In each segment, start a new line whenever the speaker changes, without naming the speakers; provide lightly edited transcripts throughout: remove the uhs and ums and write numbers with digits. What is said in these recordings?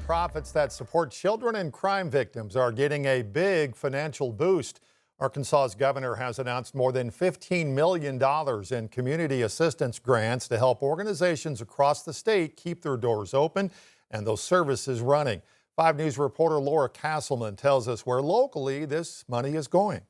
nonprofits that support children and crime victims are getting a big financial boost. Arkansas's governor has announced more than $15 million in community assistance grants to help organizations across the state keep their doors open and those services running. 5 News reporter Laura Castleman tells us where locally this money is going.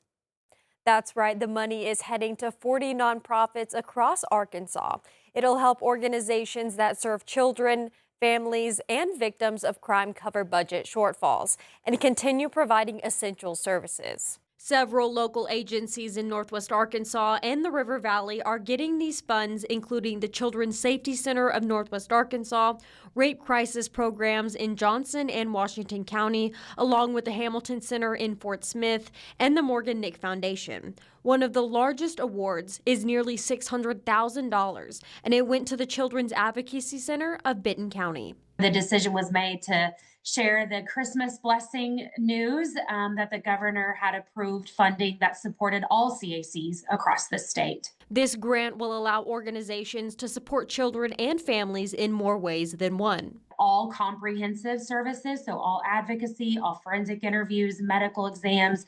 That's right. The money is heading to 40 nonprofits across Arkansas. It'll help organizations that serve children, families, and victims of crime cover budget shortfalls and continue providing essential services. Several local agencies in Northwest Arkansas and the River Valley are getting these funds, including the Children's Safety Center of Northwest Arkansas, rape crisis programs in Johnson and Washington County, along with the Hamilton Center in Fort Smith and the Morgan Nick Foundation. One of the largest awards is nearly $600,000, and it went to the Children's Advocacy Center of Benton County.
The decision was made to share the Christmas blessing news that the governor had approved funding that supported all CACs across the state.
This grant will allow organizations to support children and families in more ways than one.
All comprehensive services, so all advocacy, all forensic interviews, medical exams,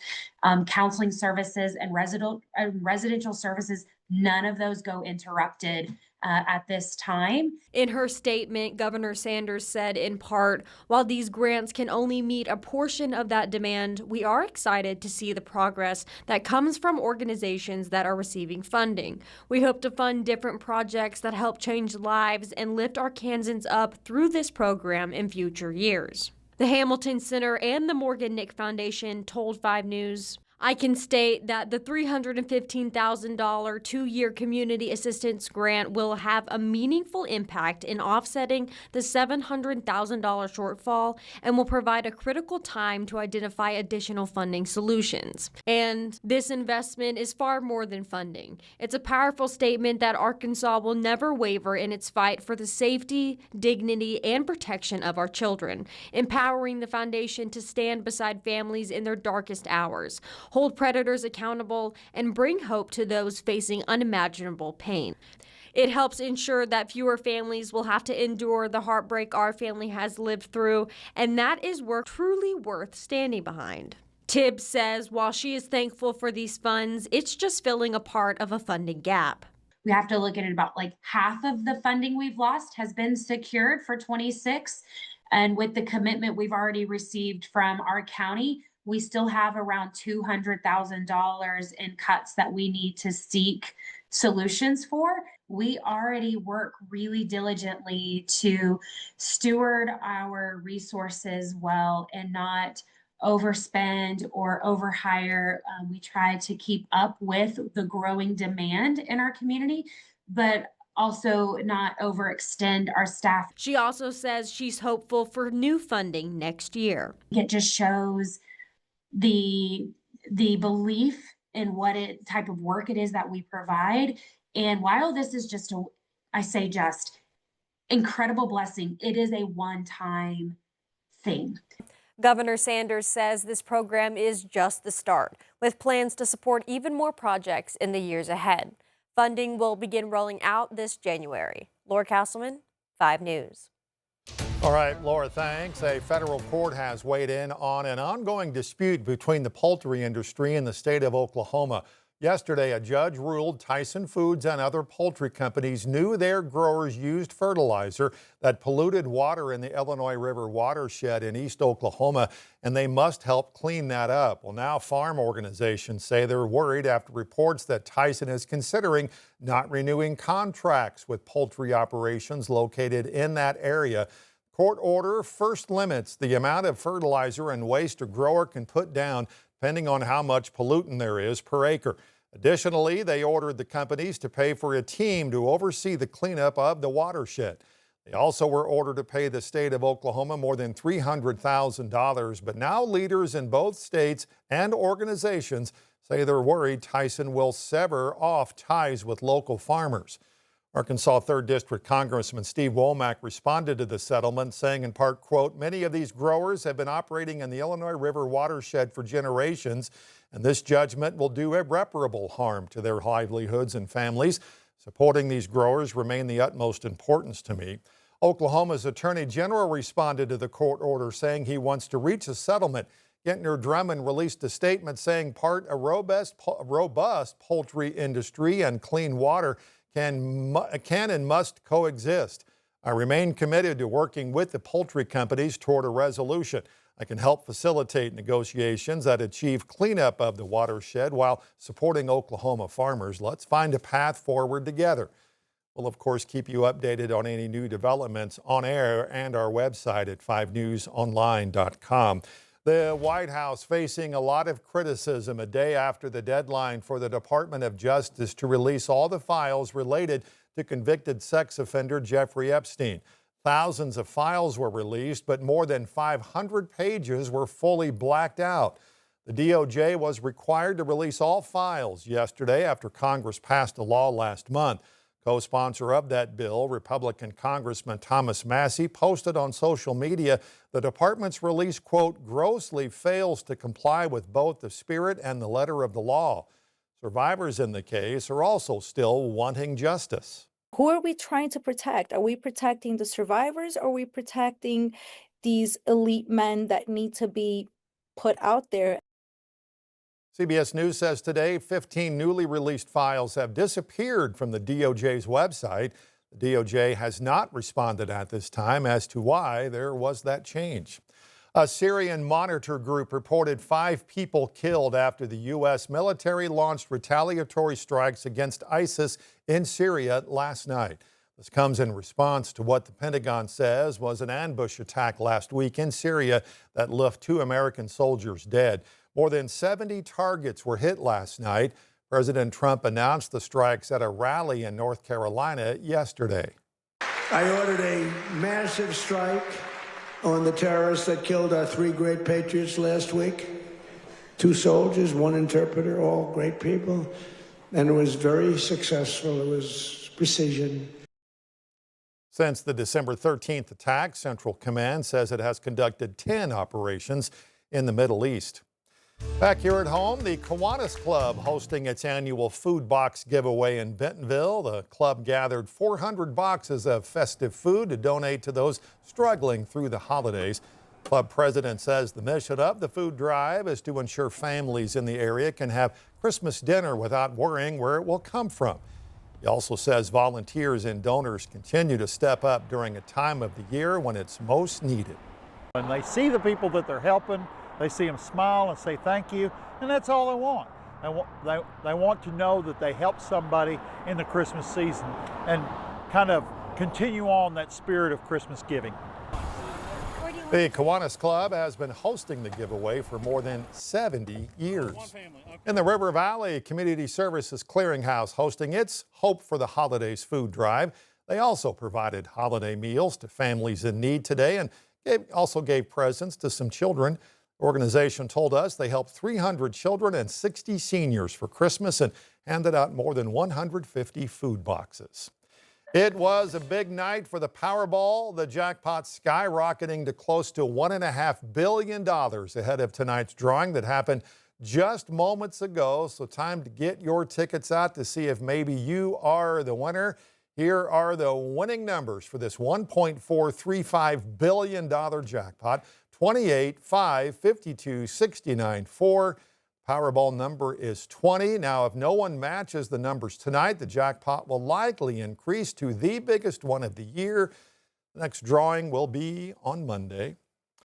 counseling services, and residential services, none of those go interrupted at this time.
In her statement, Governor Sanders said in part, while these grants can only meet a portion of that demand, we are excited to see the progress that comes from organizations that are receiving funding. We hope to fund different projects that help change lives and lift Arkansans up through this program in future years. The Hamilton Center and the Morgan Nick Foundation told 5 News, I can state that the $315,000 two-year community assistance grant will have a meaningful impact in offsetting the $700,000 shortfall and will provide a critical time to identify additional funding solutions. And this investment is far more than funding. It's a powerful statement that Arkansas will never waver in its fight for the safety, dignity, and protection of our children, empowering the foundation to stand beside families in their darkest hours, hold predators accountable, and bring hope to those facing unimaginable pain. It helps ensure that fewer families will have to endure the heartbreak our family has lived through, and that is work truly worth standing behind. Tibbs says while she is thankful for these funds, it's just filling a part of a funding gap.
We have to look at it about like half of the funding we've lost has been secured for 26. And with the commitment we've already received from our county, we still have around $200,000 in cuts that we need to seek solutions for. We already work really diligently to steward our resources well and not overspend or overhire. We try to keep up with the growing demand in our community, but also not overextend our staff.
She also says she's hopeful for new funding next year.
It just shows the belief in what type of work it is that we provide. And while this is just incredible blessing, it is a one-time thing.
Governor Sanders says this program is just the start, with plans to support even more projects in the years ahead. Funding will begin rolling out this January. Laura Castleman, 5 News.
All right, Laura, thanks. A federal court has weighed in on an ongoing dispute between the poultry industry and the state of Oklahoma. Yesterday, a judge ruled Tyson Foods and other poultry companies knew their growers used fertilizer that polluted water in the Illinois River watershed in East Oklahoma, and they must help clean that up. Well, now farm organizations say they're worried after reports that Tyson is considering not renewing contracts with poultry operations located in that area. Court order first limits the amount of fertilizer and waste a grower can put down depending on how much pollutant there is per acre. Additionally, they ordered the companies to pay for a team to oversee the cleanup of the watershed. They also were ordered to pay the state of Oklahoma more than $300,000, but now leaders in both states and organizations say they're worried Tyson will sever off ties with local farmers. Arkansas 3rd District Congressman Steve Womack responded to the settlement, saying in part, quote, many of these growers have been operating in the Illinois River watershed for generations, and this judgment will do irreparable harm to their livelihoods and families. Supporting these growers remain the utmost importance to me. Oklahoma's Attorney General responded to the court order saying he wants to reach a settlement. Gentner Drummond released a statement saying a robust poultry industry and clean water can and must coexist. I remain committed to working with the poultry companies toward a resolution. I can help facilitate negotiations that achieve cleanup of the watershed while supporting Oklahoma farmers. Let's find a path forward together. We'll, of course, keep you updated on any new developments on air and our website at 5newsonline.com. The White House facing a lot of criticism a day after the deadline for the Department of Justice to release all the files related to convicted sex offender Jeffrey Epstein. Thousands of files were released, but more than 500 pages were fully blacked out. The DOJ was required to release all files yesterday after Congress passed a law last month. Co-sponsor of that bill, Republican Congressman Thomas Massie, posted on social media the department's release, quote, grossly fails to comply with both the spirit and the letter of the law. Survivors in the case are also still wanting justice.
Who are we trying to protect? Are we protecting the survivors, or are we protecting these elite men that need to be put out there?
CBS News says today 15 newly released files have disappeared from the DOJ's website. The DOJ has not responded at this time as to why there was that change. A Syrian monitor group reported 5 people killed after the U.S. military launched retaliatory strikes against ISIS in Syria last night. This comes in response to what the Pentagon says was an ambush attack last week in Syria that left 2 American soldiers dead. More than 70 targets were hit last night. President Trump announced the strikes at a rally in North Carolina yesterday.
I ordered a massive strike on the terrorists that killed our 3 great patriots last week. 2 soldiers, 1 interpreter, all great people. And it was very successful. It was precision.
Since the December 13th attack, Central Command says it has conducted 10 operations in the Middle East. Back here at home, the Kiwanis Club hosting its annual food box giveaway in Bentonville. The club gathered 400 boxes of festive food to donate to those struggling through the holidays. Club president says the mission of the food drive is to ensure families in the area can have Christmas dinner without worrying where it will come from. He also says volunteers and donors continue to step up during a time of the year when it's most needed.
When they see the people that they're helping, they see them smile and say thank you, and that's all they want. They want to know that they helped somebody in the Christmas season and kind of continue on that spirit of Christmas giving.
The Kiwanis Club has been hosting the giveaway for more than 70 years. In the River Valley, Community Services Clearinghouse hosting its Hope for the Holidays food drive. They also provided holiday meals to families in need today and also gave presents to some children. The organization told us they helped 300 children and 60 seniors for Christmas and handed out more than 150 food boxes. It was a big night for the Powerball, the jackpot skyrocketing to close to $1.5 billion ahead of tonight's drawing that happened just moments ago. So time to get your tickets out to see if maybe you are the winner. Here are the winning numbers for this $1.435 billion jackpot. 28, 5, 52, 69, 4. Powerball number is 20. Now, if no one matches the numbers tonight, the jackpot will likely increase to the biggest one of the year. The next drawing will be on Monday.